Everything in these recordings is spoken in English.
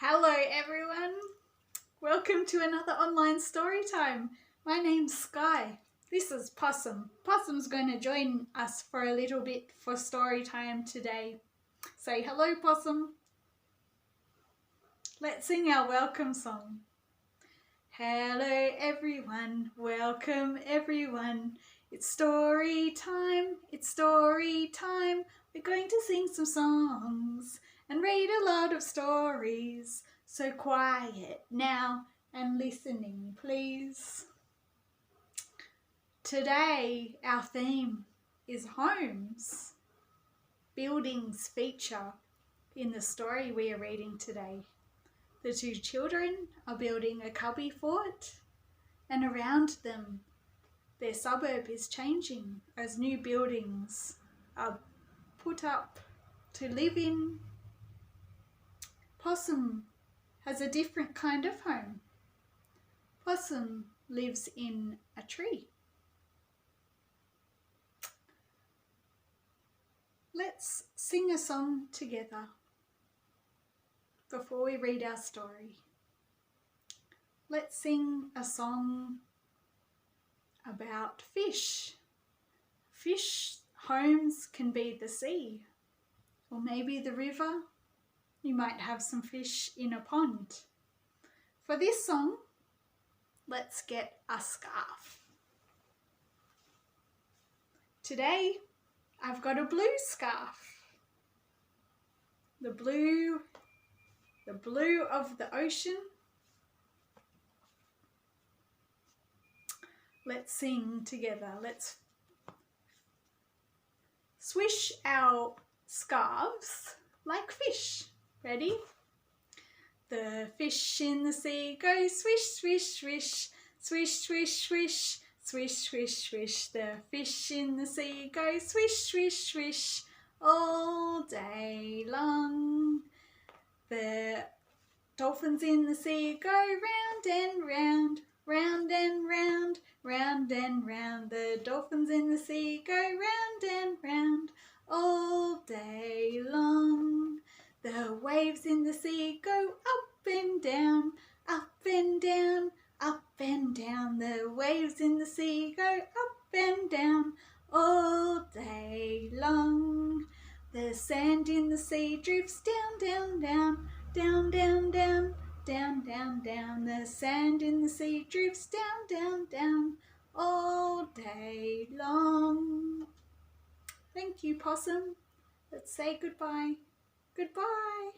Hello everyone, welcome to another online story time. My name's Sky. This is Possum. Possum's going to join us for a little bit for story time today. Say hello, Possum. Let's sing our welcome song. Hello everyone, welcome everyone. It's story time, it's story time. We're going to sing some songs and read a lot of stories. So quiet now and listening, please. Today our theme is homes. Buildings feature in the story we are reading today. The two children are building a cubby fort, and around them their suburb is changing as new buildings are put up to live in. Possum has a different kind of home. Possum lives in a tree. Let's sing a song together before we read our story. Let's sing a song about fish. Fish homes can be the sea or maybe the river. You might have some fish in a pond. For this song, let's get a scarf. Today, I've got a blue scarf. The blue of the ocean. Let's sing together. Let's swish our scarves like fish. Ready? The fish in the sea go swish, swish, swish, swish, swish, swish, swish, swish, swish. The fish in the sea go swish, swish, swish, all day long. The dolphins in the sea go round and round, round and round, round and round. The dolphins in the sea go round and round, all day long. The waves in the sea go up and down, up and down, up and down. The waves in the sea go up and down, all day long. The sand in the sea drifts down, down, down, down, down, down, down, down, down. The sand in the sea drifts down, down, down, all day long. Thank you, Possum. Let's say goodbye. Goodbye.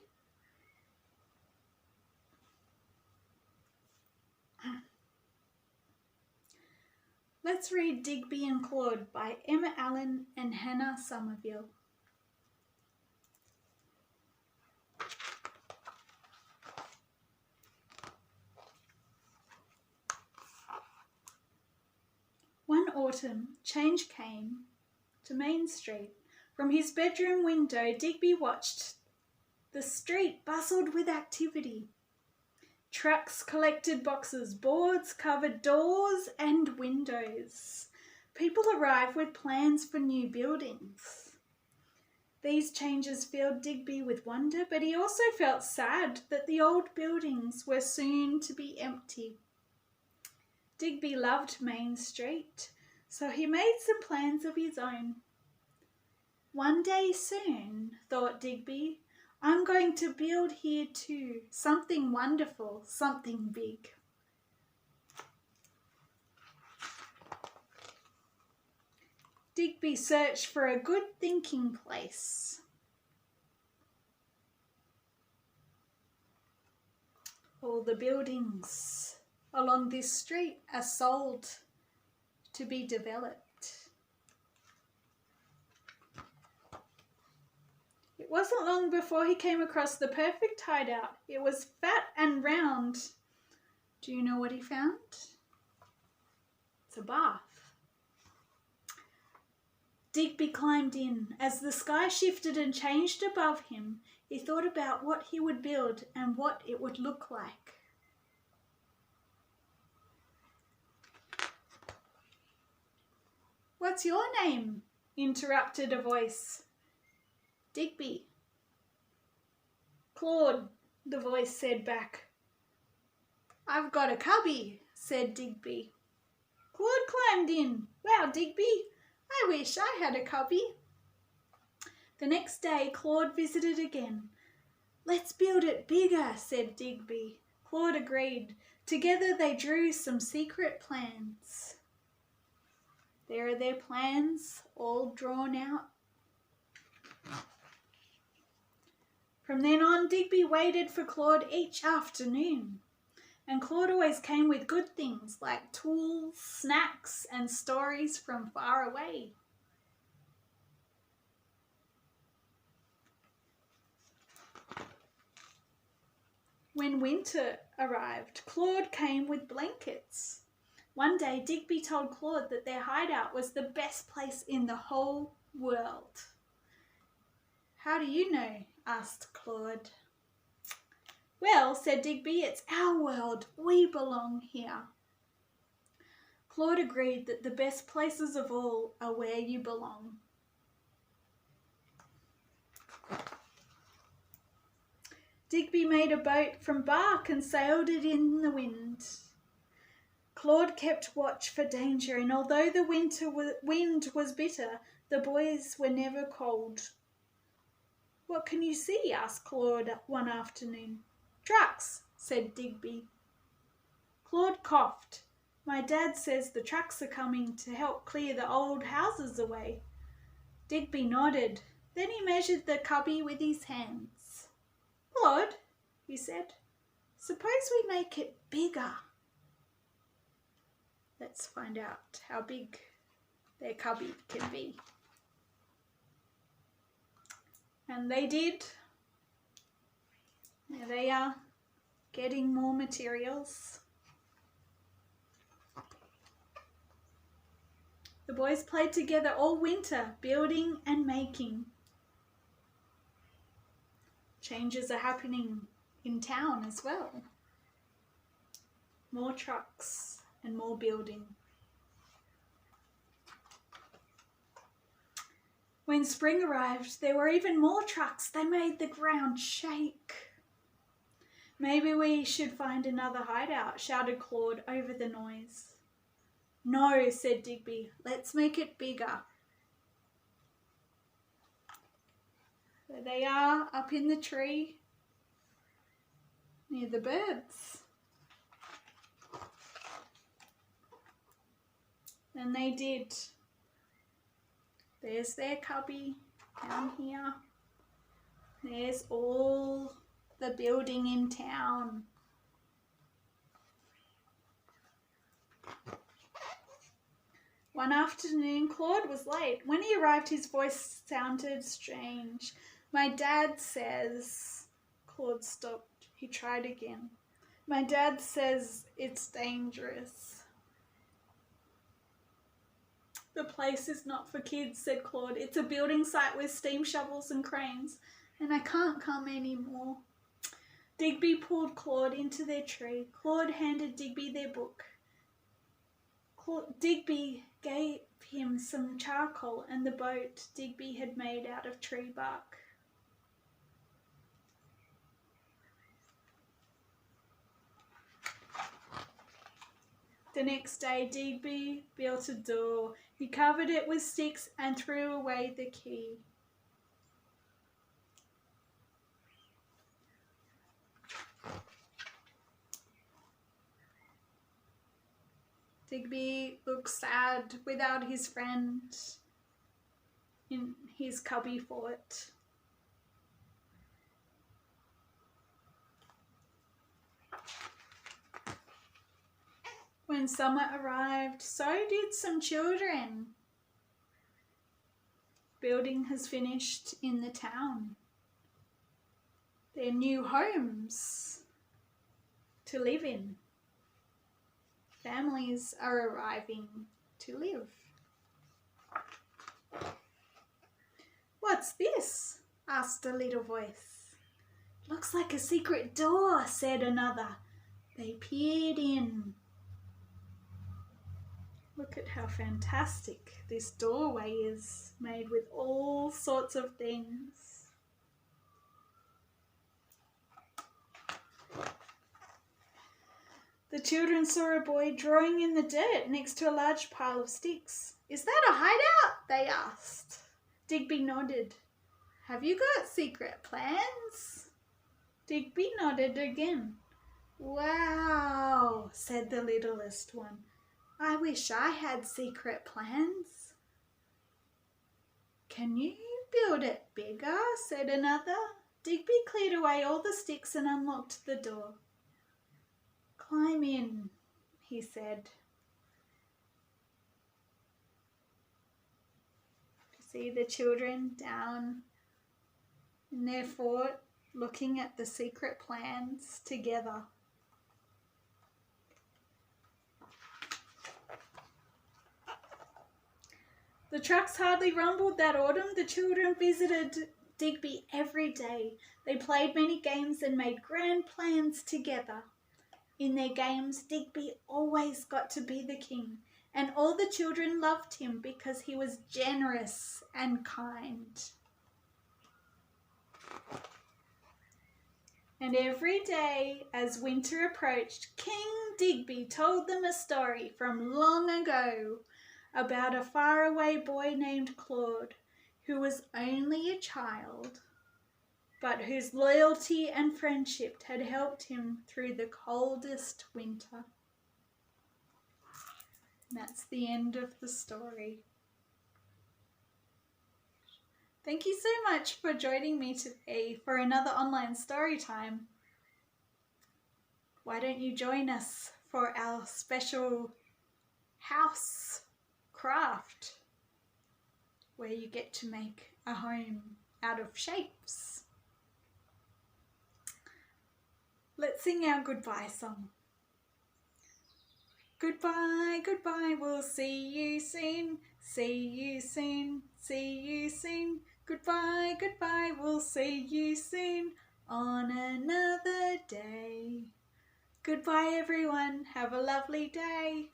Let's read Digby and Claude by Emma Allen and Hannah Sommerville. One autumn, change came to Main Street. From his bedroom window, Digby watched the street bustled with activity. Trucks collected boxes, boards covered doors and windows. People arrived with plans for new buildings. These changes filled Digby with wonder, but he also felt sad that the old buildings were soon to be empty. Digby loved Main Street, so he made some plans of his own. One day soon, thought Digby, I'm going to build here too, something wonderful, something big. Digby searched for a good thinking place. All the buildings along this street are sold to be developed. It wasn't long before he came across the perfect hideout. It was fat and round. Do you know what he found? It's a bath. Digby climbed in. As the sky shifted and changed above him, he thought about what he would build and what it would look like. What's your name? Interrupted a voice. Digby. Claude. the voice said back. I've got a cubby, said Digby. Claude climbed in. Wow, Digby, I wish I had a cubby. The next day Claude visited again. Let's build it bigger, said Digby. Claude agreed. Together they drew some secret plans. There are their plans, all drawn out. From then on, Digby waited for Claude each afternoon. And Claude always came with good things like tools, snacks, and stories from far away. When winter arrived, Claude came with blankets. One day, Digby told Claude that their hideout was the best place in the whole world. How do you know? Asked Claude. Well, said Digby, it's our world. We belong here. Claude agreed that the best places of all are where you belong. Digby made a boat from bark and sailed it in the wind. Claude kept watch for danger, and although the wind was bitter, the boys were never cold. What can you see? Asked Claude one afternoon. Trucks, said Digby. Claude coughed. My dad says the trucks are coming to help clear the old houses away. Digby nodded. Then he measured the cubby with his hands. Claude, he said, suppose we make it bigger. Let's find out how big their cubby can be. And they did. There they are, getting more materials. The boys played together all winter, building and making. Changes are happening in town as well. More trucks and more building. When spring arrived, there were even more trucks. They made the ground shake. Maybe we should find another hideout, shouted Claude over the noise. No, said Digby, let's make it bigger. There they are, up in the tree, near the birds. And they did. There's their cubby down here. There's all the building in town. One afternoon, Claude was late. When he arrived, his voice sounded strange. My dad says... Claude stopped. He tried again. My dad says it's dangerous. The place is not for kids, said Claude. It's a building site with steam shovels and cranes, and I can't come anymore. Digby pulled Claude into their tree. Claude handed Digby their book. Digby gave him some charcoal and the boat Digby had made out of tree bark. The next day, Digby built a door. He covered it with sticks and threw away the key. Digby looked sad without his friend in his cubby fort. When summer arrived, so did some children. Building has finished in the town. Their new homes to live in. Families are arriving to live. What's this? Asked a little voice. Looks like a secret door, said another. They peered in. Look at how fantastic this doorway is, made with all sorts of things. The children saw a boy drawing in the dirt next to a large pile of sticks. "Is that a hideout?" they asked. Digby nodded. "Have you got secret plans?" Digby nodded again. "Wow," said the littlest one. "I wish I had secret plans." "Can you build it bigger?" said another. Digby cleared away all the sticks and unlocked the door. "Climb in," he said. See the children down in their fort looking at the secret plans together. The trucks hardly rumbled that autumn. The children visited Digby every day. They played many games and made grand plans together. In their games, Digby always got to be the king, and all the children loved him because he was generous and kind. And every day, as winter approached, King Digby told them a story from long ago about a faraway boy named Claude, who was only a child, but whose loyalty and friendship had helped him through the coldest winter. And that's the end of the story. Thank you so much for joining me today for another online story time. Why don't you join us for our special house craft where you get to make a home out of shapes? Let's sing our goodbye song. Goodbye, goodbye, we'll see you soon, see you soon, see you soon. Goodbye, goodbye, we'll see you soon on another day. Goodbye everyone, have a lovely day.